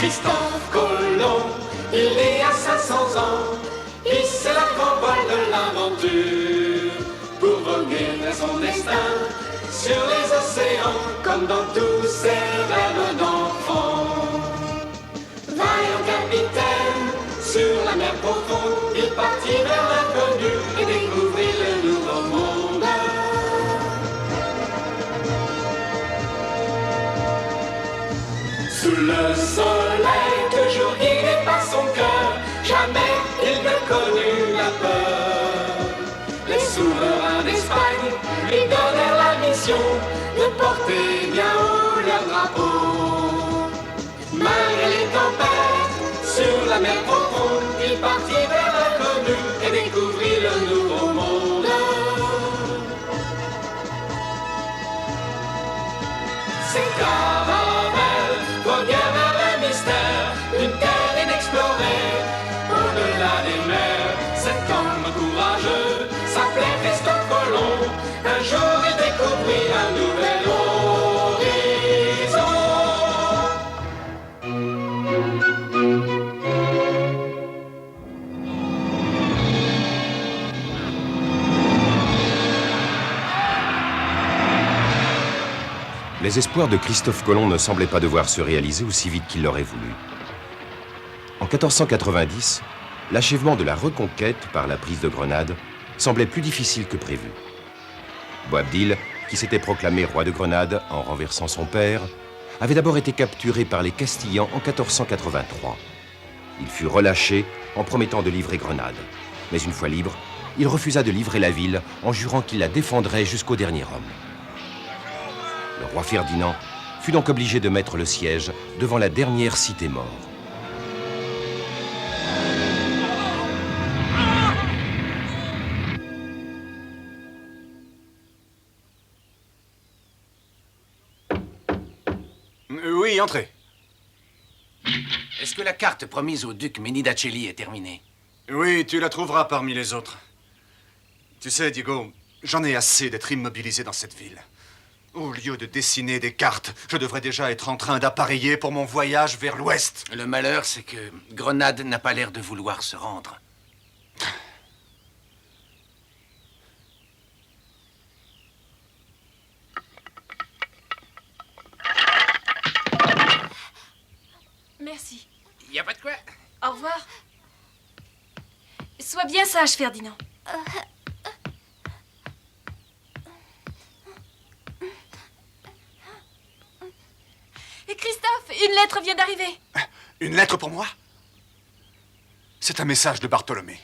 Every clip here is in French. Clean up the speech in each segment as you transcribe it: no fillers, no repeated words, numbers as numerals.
Christophe Colomb, il est à 500 ans, et c'est la grand vol de l'aventure, pour voguer vers son destin, sur les océans, comme dans tous ses rêves d'enfant. Vaillant capitaine, sur la mer profonde, il partit vers l'inconnu et découvrit le nouveau monde. Sous le soleil, toujours guidé par son cœur, jamais il ne connut la peur. Les souverains d'Espagne lui donnèrent la mission de porter bien haut leur drapeau. Malgré les tempêtes, sur la mer profonde, il partit vers l'inconnu et découvrit le nouveau monde. Ces caravelles voguèrent vers le mystère d'une terre inexplorée, au-delà des mers. Cet homme courageux s'appelait Christophe Colomb. Un jour il découvrit un nouvel horizon. Les espoirs de Christophe Colomb ne semblaient pas devoir se réaliser aussi vite qu'il l'aurait voulu. En 1490, l'achèvement de la reconquête par la prise de Grenade semblait plus difficile que prévu. Boabdil, qui s'était proclamé roi de Grenade en renversant son père, avait d'abord été capturé par les Castillans en 1483. Il fut relâché en promettant de livrer Grenade. Mais une fois libre, il refusa de livrer la ville en jurant qu'il la défendrait jusqu'au dernier homme. Le roi Ferdinand fut donc obligé de mettre le siège devant la dernière cité-mort. Oui, entrez. Est-ce que la carte promise au duc Menidacelli est terminée? Oui, tu la trouveras parmi les autres. Tu sais, Diego, j'en ai assez d'être immobilisé dans cette ville. Au lieu de dessiner des cartes, je devrais déjà être en train d'appareiller pour mon voyage vers l'ouest. Le malheur, c'est que Grenade n'a pas l'air de vouloir se rendre. Merci. Y a pas de quoi. Au revoir. Sois bien sage, Ferdinand. Et Christophe, une lettre vient d'arriver. Une lettre pour moi? C'est un message de Bartholomé.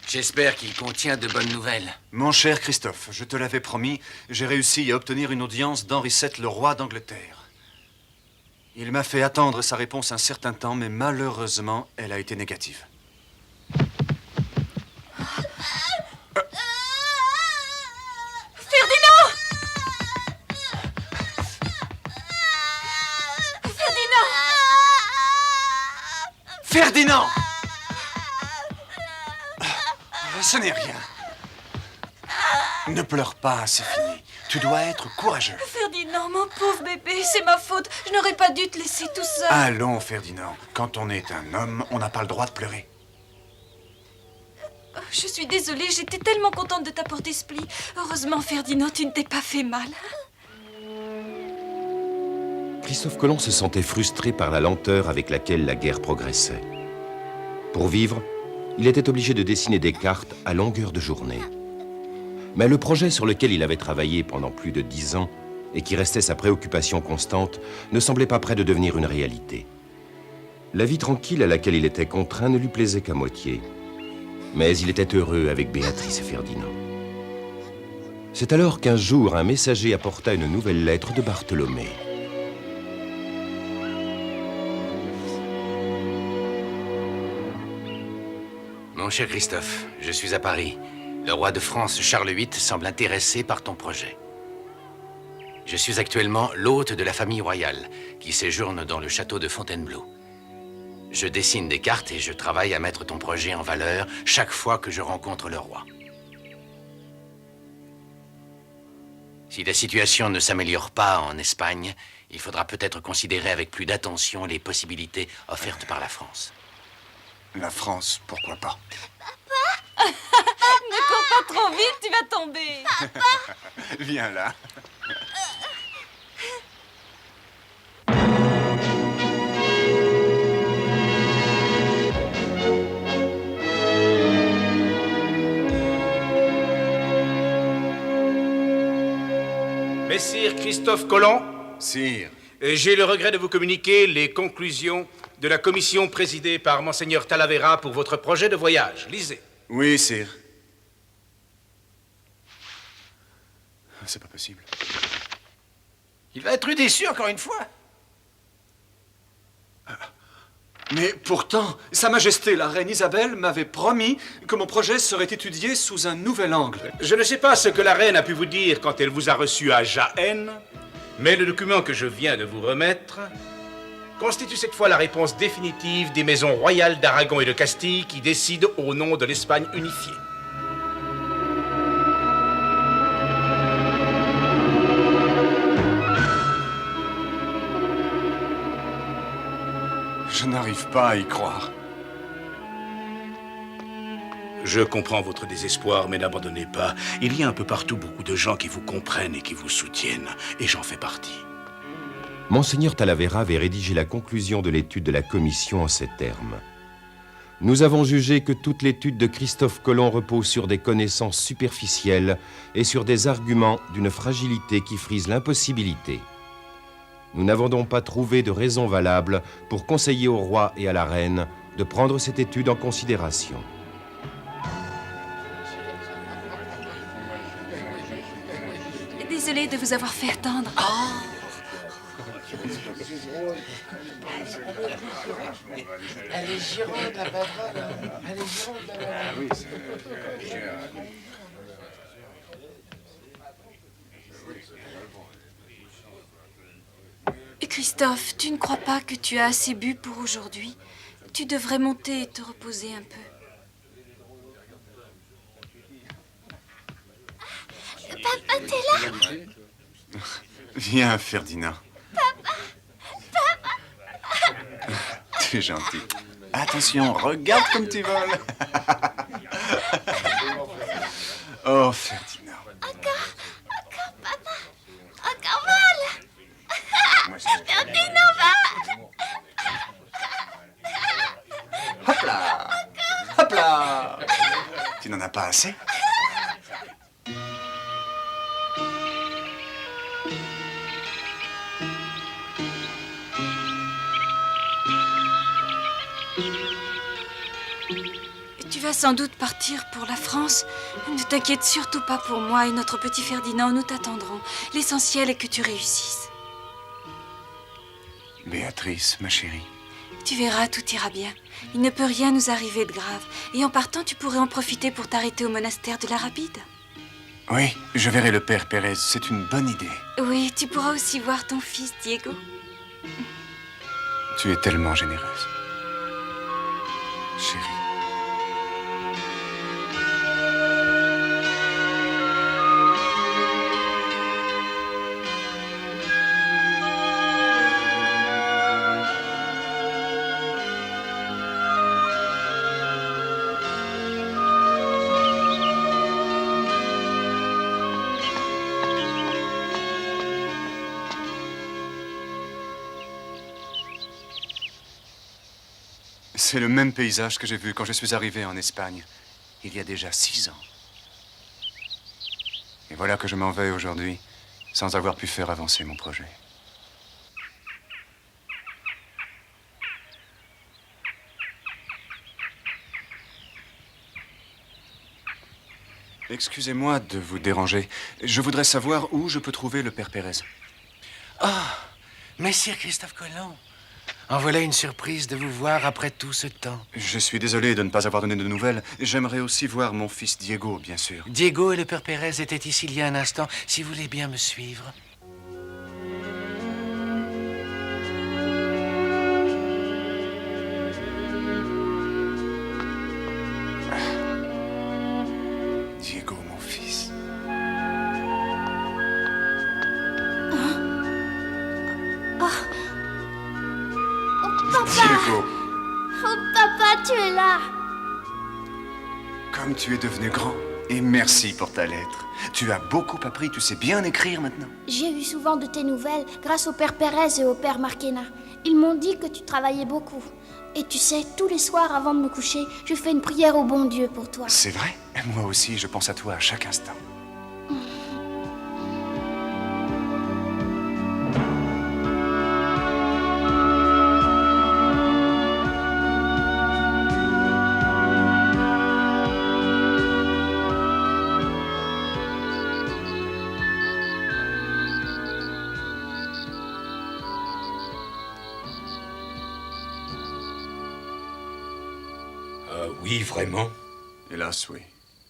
J'espère qu'il contient de bonnes nouvelles. Mon cher Christophe, je te l'avais promis, j'ai réussi à obtenir une audience d'Henri VII, le roi d'Angleterre. Il m'a fait attendre sa réponse un certain temps, mais malheureusement, elle a été négative. Ferdinand! Ferdinand! Ce n'est rien. Ne pleure pas, c'est fini. Tu dois être courageux. Ferdinand, mon pauvre bébé, c'est ma faute. Je n'aurais pas dû te laisser tout seul. Allons, Ferdinand. Quand on est un homme, on n'a pas le droit de pleurer. Je suis désolée, j'étais tellement contente de t'apporter ce pli. Heureusement, Ferdinand, tu ne t'es pas fait mal. Christophe Colomb se sentait frustré par la lenteur avec laquelle la guerre progressait. Pour vivre, il était obligé de dessiner des cartes à longueur de journée. Mais le projet sur lequel il avait travaillé pendant plus de 10 ans et qui restait sa préoccupation constante ne semblait pas près de devenir une réalité. La vie tranquille à laquelle il était contraint ne lui plaisait qu'à moitié. Mais il était heureux avec Béatrice et Ferdinand. C'est alors qu'un jour, un messager apporta une nouvelle lettre de Bartholomé. Mon cher Christophe, je suis à Paris. Le roi de France, Charles VIII, semble intéressé par ton projet. Je suis actuellement l'hôte de la famille royale, qui séjourne dans le château de Fontainebleau. Je dessine des cartes et je travaille à mettre ton projet en valeur chaque fois que je rencontre le roi. Si la situation ne s'améliore pas en Espagne, il faudra peut-être considérer avec plus d'attention les possibilités offertes par la France. La France, pourquoi pas? Ne cours pas trop vite, tu vas tomber. Viens là. Messire Christophe Colomb, Sire. j'ai le regret de vous communiquer les conclusions de la commission présidée par Monseigneur Talavera pour votre projet de voyage. Lisez. Oui, sire. C'est pas possible. Il va être déçu encore une fois. Mais pourtant, Sa Majesté la Reine Isabelle m'avait promis que mon projet serait étudié sous un nouvel angle. Je ne sais pas ce que la reine a pu vous dire quand elle vous a reçu à Jaén, mais le document que je viens de vous remettre constitue cette fois la réponse définitive des maisons royales d'Aragon et de Castille qui décident au nom de l'Espagne unifiée. Je n'arrive pas à y croire. Je comprends votre désespoir, mais n'abandonnez pas. Il y a un peu partout beaucoup de gens qui vous comprennent et qui vous soutiennent, et j'en fais partie. Monseigneur Talavera avait rédigé la conclusion de l'étude de la commission en ces termes. Nous avons jugé que toute l'étude de Christophe Colomb repose sur des connaissances superficielles et sur des arguments d'une fragilité qui frise l'impossibilité. Nous n'avons donc pas trouvé de raison valable pour conseiller au roi et à la reine de prendre cette étude en considération. Désolée de vous avoir fait attendre. Elle est gironde, la patronne. Elle est gironde, la patronne. Christophe, tu ne crois pas que tu as assez bu pour aujourd'hui? Tu devrais monter et te reposer un peu. Papa, t'es là? Viens, Ferdinand. Papa. Tu es gentil. Attention, regarde comme tu voles. Oh, Ferdinand. Encore, papa. Encore mal. Ferdinand, va. Hop là. Hop là. Tu n'en as pas assez? Tu vas sans doute partir pour la France. Ne t'inquiète surtout pas pour moi et notre petit Ferdinand, nous t'attendrons. L'essentiel est que tu réussisses. Béatrice, ma chérie. Tu verras, tout ira bien. Il ne peut rien nous arriver de grave. Et en partant, tu pourrais en profiter pour t'arrêter au monastère de la Rapide. Oui, je verrai le père Pérez. C'est une bonne idée. Oui, tu pourras aussi voir ton fils, Diego. Tu es tellement généreuse. Chérie. C'est le même paysage que j'ai vu quand je suis arrivé en Espagne, il y a déjà 6 ans. Et voilà que je m'en vais aujourd'hui, sans avoir pu faire avancer mon projet. Excusez-moi de vous déranger. Je voudrais savoir où je peux trouver le père Pérez. Ah, Messire Christophe Colomb, en voilà une surprise de vous voir après tout ce temps. Je suis désolé de ne pas avoir donné de nouvelles. J'aimerais aussi voir mon fils Diego, bien sûr. Diego et le père Pérez étaient ici il y a un instant. Si vous voulez bien me suivre. Diego, mon fils. tu es là. Comme tu es devenu grand. Et merci pour ta lettre. Tu as beaucoup appris, tu sais bien écrire maintenant. J'ai eu souvent de tes nouvelles grâce au père Pérez et au père Marquena. Ils m'ont dit que tu travaillais beaucoup. Et tu sais, tous les soirs avant de me coucher, je fais une prière au bon Dieu pour toi. C'est vrai? Moi aussi, je pense à toi à chaque instant. Oui, vraiment? Hélas, oui.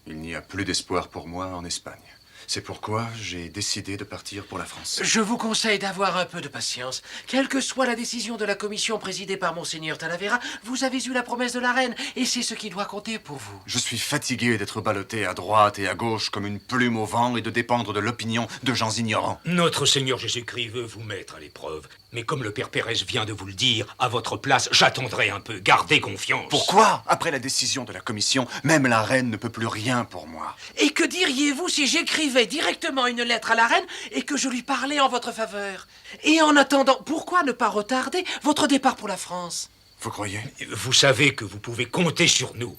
Il n'y a plus d'espoir pour moi en Espagne. C'est pourquoi j'ai décidé de partir pour la France. Je vous conseille d'avoir un peu de patience. Quelle que soit la décision de la commission présidée par Monseigneur Talavera, vous avez eu la promesse de la reine, et c'est ce qui doit compter pour vous. Je suis fatigué d'être ballotté à droite et à gauche comme une plume au vent et de dépendre de l'opinion de gens ignorants. Notre Seigneur Jésus-Christ veut vous mettre à l'épreuve. Mais comme le père Pérez vient de vous le dire, à votre place, j'attendrai un peu. Gardez confiance. Pourquoi? Après la décision de la commission, même la reine ne peut plus rien pour moi. Et que diriez-vous si j'écrivais directement une lettre à la reine et que je lui parlais en votre faveur? Et en attendant, pourquoi ne pas retarder votre départ pour la France? Vous croyez? Vous savez que vous pouvez compter sur nous.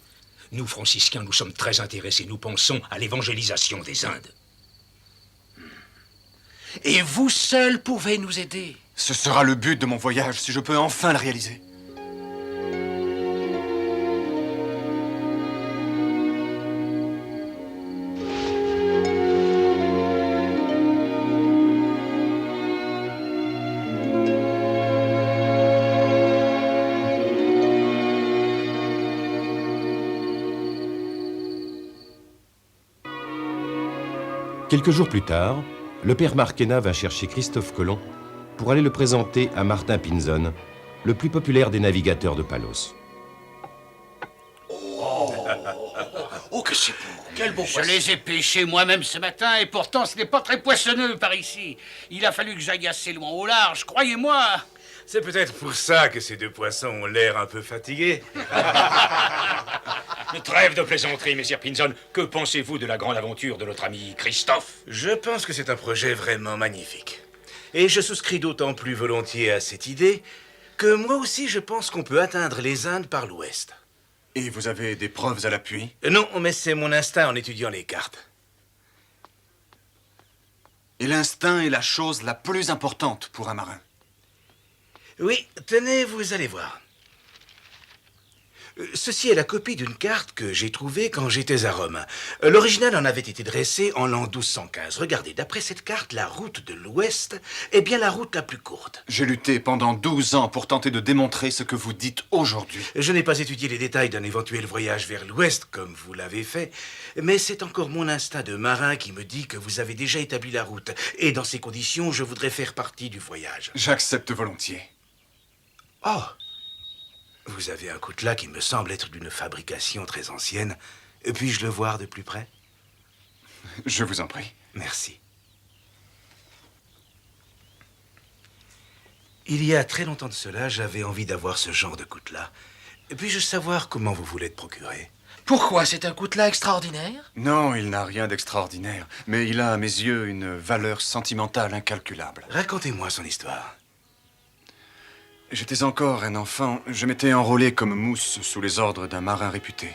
Nous, franciscains, nous sommes très intéressés. Nous pensons à l'évangélisation des Indes. Et vous seul pouvez nous aider. Ce sera le but de mon voyage, si je peux enfin le réaliser. Quelques jours plus tard, le père Marquena va chercher Christophe Colomb pour aller le présenter à Martin Pinzon, le plus populaire des navigateurs de Palos. Oh, que c'est beau! Quel beau Je poisson! les ai pêchés moi-même ce matin et pourtant ce n'est pas très poissonneux par ici. Il a fallu que j'aille assez loin au large, croyez-moi. C'est peut-être pour ça que ces deux poissons ont l'air un peu fatigués. Trêve de plaisanterie, messire Pinzon. Que pensez-vous de la grande aventure de notre ami Christophe? Je pense que c'est un projet vraiment magnifique. Et je souscris d'autant plus volontiers à cette idée que moi aussi je pense qu'on peut atteindre les Indes par l'ouest. Et vous avez des preuves à l'appui? Non, mais c'est mon instinct en étudiant les cartes. Et l'instinct est la chose la plus importante pour un marin. Oui, tenez, vous allez voir. Ceci est la copie d'une carte que j'ai trouvée quand j'étais à Rome. L'original en avait été dressé en l'an 1215. Regardez, d'après cette carte, la route de l'ouest est bien la route la plus courte. J'ai lutté pendant 12 ans pour tenter de démontrer ce que vous dites aujourd'hui. Je n'ai pas étudié les détails d'un éventuel voyage vers l'ouest, comme vous l'avez fait, mais c'est encore mon instinct de marin qui me dit que vous avez déjà établi la route. Et dans ces conditions, je voudrais faire partie du voyage. J'accepte volontiers. Oh! Vous avez un coutelas qui me semble être d'une fabrication très ancienne. Puis-je le voir de plus près? Je vous en prie. Merci. Il y a très longtemps de cela, j'avais envie d'avoir ce genre de coutelas. Puis-je savoir comment vous voulez le procurer? Pourquoi? C'est un coutelas extraordinaire? Non, il n'a rien d'extraordinaire, mais il a à mes yeux une valeur sentimentale incalculable. Racontez-moi son histoire. J'étais encore un enfant, je m'étais enrôlé comme mousse sous les ordres d'un marin réputé.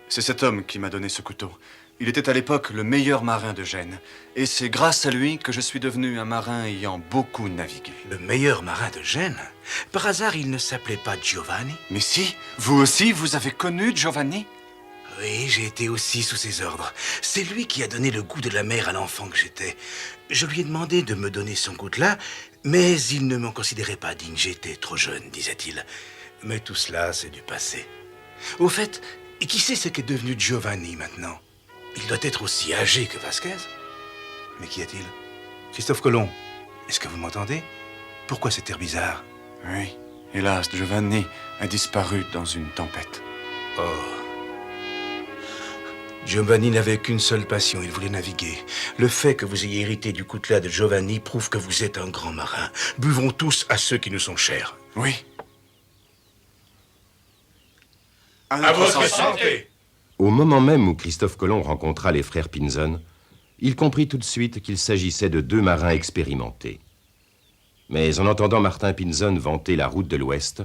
C'est cet homme qui m'a donné ce couteau. Il était à l'époque le meilleur marin de Gênes. Et c'est grâce à lui que je suis devenu un marin ayant beaucoup navigué. Le meilleur marin de Gênes? Par hasard, il ne s'appelait pas Giovanni? Mais si, vous aussi, vous avez connu Giovanni? Oui, j'ai été aussi sous ses ordres. C'est lui qui a donné le goût de la mer à l'enfant que j'étais. Je lui ai demandé de me donner son coutelas, mais il ne m'en considérait pas digne. J'étais trop jeune, disait-il. Mais tout cela, c'est du passé. Au fait, qui sait ce qu'est devenu Giovanni maintenant? Il doit être aussi âgé que Vasquez. Mais qu'y a-t-il? Christophe Colomb, est-ce que vous m'entendez? Pourquoi cet air bizarre? Oui, hélas, Giovanni a disparu dans une tempête. Oh. Giovanni n'avait qu'une seule passion, il voulait naviguer. Le fait que vous ayez hérité du coutelas de Giovanni prouve que vous êtes un grand marin. Buvons tous à ceux qui nous sont chers. Oui. À votre santé. Au moment même où Christophe Colomb rencontra les frères Pinzon, il comprit tout de suite qu'il s'agissait de deux marins expérimentés. Mais en entendant Martin Pinzon vanter la route de l'Ouest,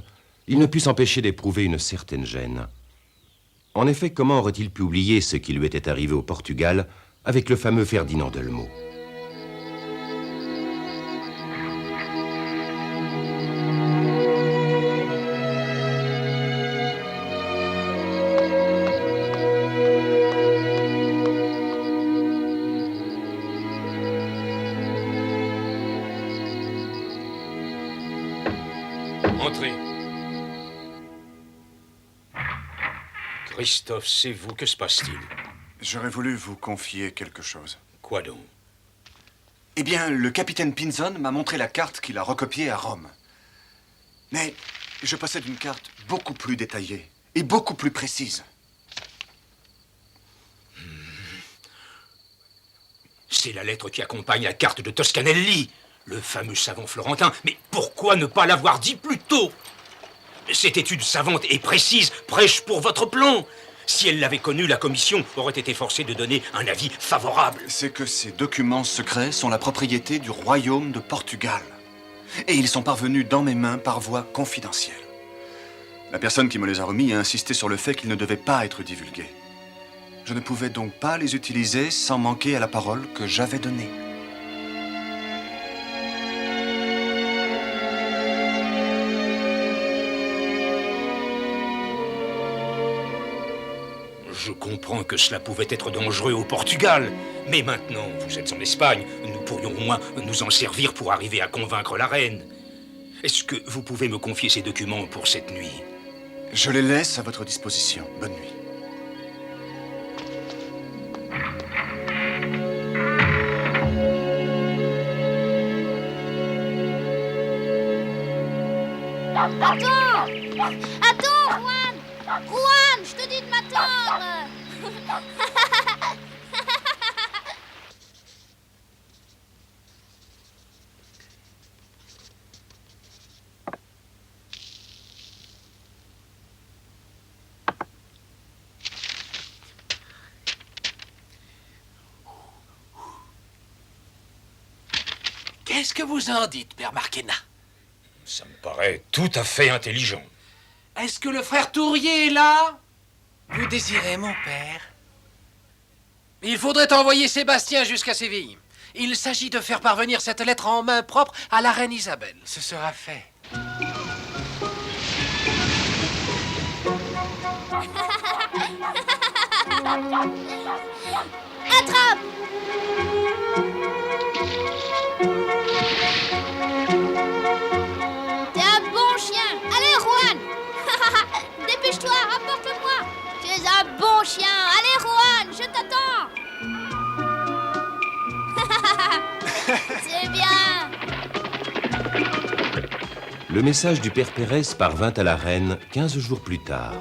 il ne put s'empêcher d'éprouver une certaine gêne. En effet, comment aurait-il pu oublier ce qui lui était arrivé au Portugal avec le fameux Ferdinand Delmo? Entrez. Christophe, c'est vous, que se passe-t-il? J'aurais voulu vous confier quelque chose. Quoi donc? Eh bien, le capitaine Pinzon m'a montré la carte qu'il a recopiée à Rome. Mais je possède une carte beaucoup plus détaillée et beaucoup plus précise. C'est la lettre qui accompagne la carte de Toscanelli, le fameux savant florentin. Mais pourquoi ne pas l'avoir dit plus tôt? Cette étude savante et précise prêche pour votre plan. Si elle l'avait connue, la commission aurait été forcée de donner un avis favorable. C'est que ces documents secrets sont la propriété du royaume de Portugal. Et ils sont parvenus dans mes mains par voie confidentielle. La personne qui me les a remis a insisté sur le fait qu'ils ne devaient pas être divulgués. Je ne pouvais donc pas les utiliser sans manquer à la parole que j'avais donnée. Je comprends que cela pouvait être dangereux au Portugal. Mais maintenant, vous êtes en Espagne. Nous pourrions au moins nous en servir pour arriver à convaincre la reine. Est-ce que vous pouvez me confier ces documents pour cette nuit? Je les laisse à votre disposition. Bonne nuit. Attends! Attends, Juan! Juan, je te dis de m'attendre! Qu'est-ce que vous en dites, Père Marquena? Ça me paraît tout à fait intelligent. Est-ce que le frère Tourier est là? Vous désirez mon père? Il faudrait envoyer Sébastien jusqu'à Séville. Il s'agit de faire parvenir cette lettre en main propre à la reine Isabelle. Ce sera fait. Attrape! T'es un bon chien. Allez, Juan! Dépêche-toi, rapporte-le-moi. Tu es un bon chien. Allez, Juan, je t'attends. C'est bien. Le message du père Pérez parvint à la reine 15 jours plus tard.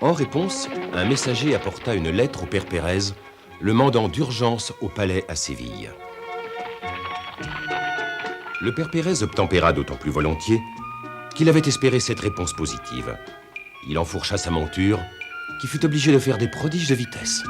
En réponse, un messager apporta une lettre au père Pérez, le mandant d'urgence au palais à Séville. Le père Pérez obtempéra d'autant plus volontiers qu'il avait espéré cette réponse positive. Il enfourcha sa monture, qui fut obligée de faire des prodiges de vitesse.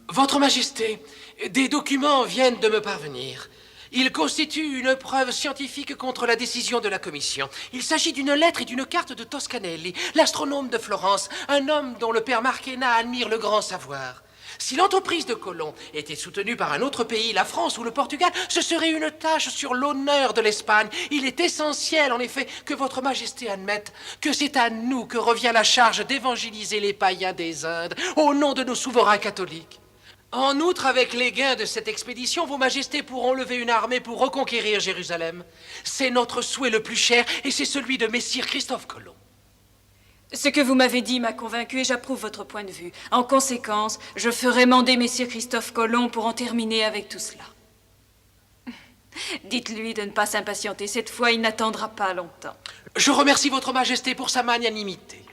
Votre Majesté, des documents viennent de me parvenir. Ils constituent une preuve scientifique contre la décision de la commission. Il s'agit d'une lettre et d'une carte de Toscanelli, l'astronome de Florence, un homme dont le père Marquena admire le grand savoir. Si l'entreprise de Colomb était soutenue par un autre pays, la France ou le Portugal, ce serait une tâche sur l'honneur de l'Espagne. Il est essentiel, en effet, que votre Majesté admette que c'est à nous que revient la charge d'évangéliser les païens des Indes, au nom de nos souverains catholiques. En outre, avec les gains de cette expédition, vos majestés pourront lever une armée pour reconquérir Jérusalem. C'est notre souhait le plus cher et c'est celui de Messire Christophe Colomb. Ce que vous m'avez dit m'a convaincu et j'approuve votre point de vue. En conséquence, je ferai mander Messire Christophe Colomb pour en terminer avec tout cela. Dites-lui de ne pas s'impatienter. Cette fois, il n'attendra pas longtemps. Je remercie votre majesté pour sa magnanimité.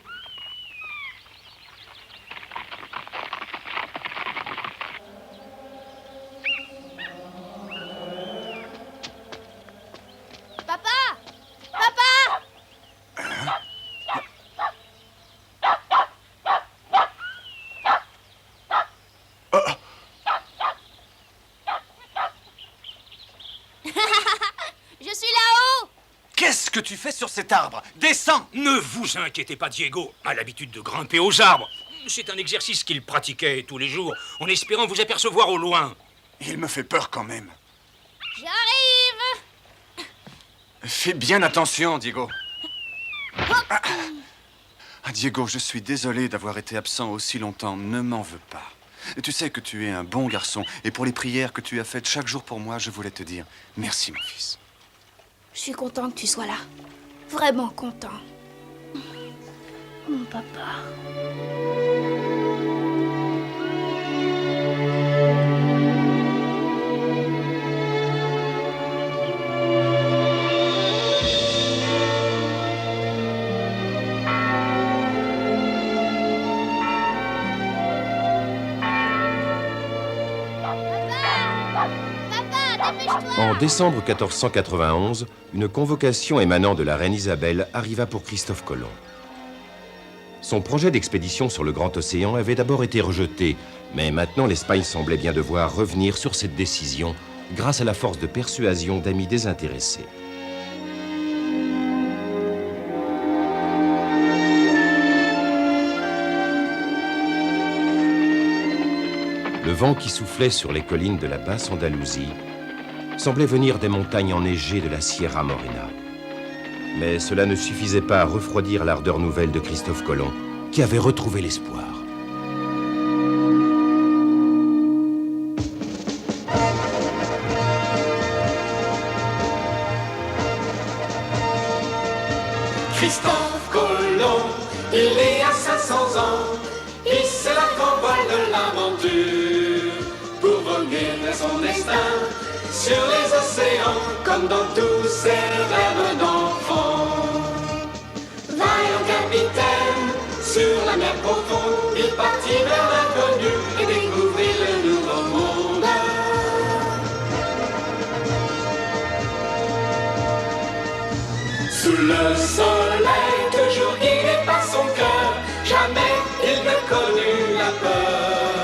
que tu fais sur cet arbre. Descends! Ne vous inquiétez pas, Diego a l'habitude de grimper aux arbres. C'est un exercice qu'il pratiquait tous les jours, en espérant vous apercevoir au loin. Il me fait peur quand même. J'arrive! Fais bien attention, Diego. Diego, je suis désolé d'avoir été absent aussi longtemps. Ne m'en veux pas. Tu sais que tu es un bon garçon. Et pour les prières que tu as faites chaque jour pour moi, je voulais te dire merci, mon fils. Je suis content que tu sois là. Vraiment content. Mon papa. En décembre 1491, une convocation émanant de la reine Isabelle arriva pour Christophe Colomb. Son projet d'expédition sur le grand océan avait d'abord été rejeté, mais maintenant l'Espagne semblait bien devoir revenir sur cette décision grâce à la force de persuasion d'amis désintéressés. Le vent qui soufflait sur les collines de la basse Andalousie semblait venir des montagnes enneigées de la Sierra Morena. Mais cela ne suffisait pas à refroidir l'ardeur nouvelle de Christophe Colomb, qui avait retrouvé l'espoir. Christophe Colomb, il est à 500 ans, il c'est la grande voile de l'aventure, pour voguer vers son destin, sur les océans, comme dans tous ses rêves d'enfant. Vaillant capitaine, sur la mer profonde, il partit vers l'inconnu et découvrit le nouveau monde. Sous le soleil, toujours guidé par son cœur, jamais il ne connut la peur.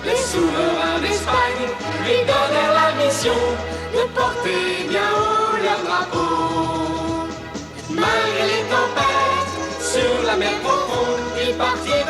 Les souverains d'Espagne lui donnèrent la mission de porter bien haut leur drapeau. Malgré les tempêtes, sur la mer profonde, il partit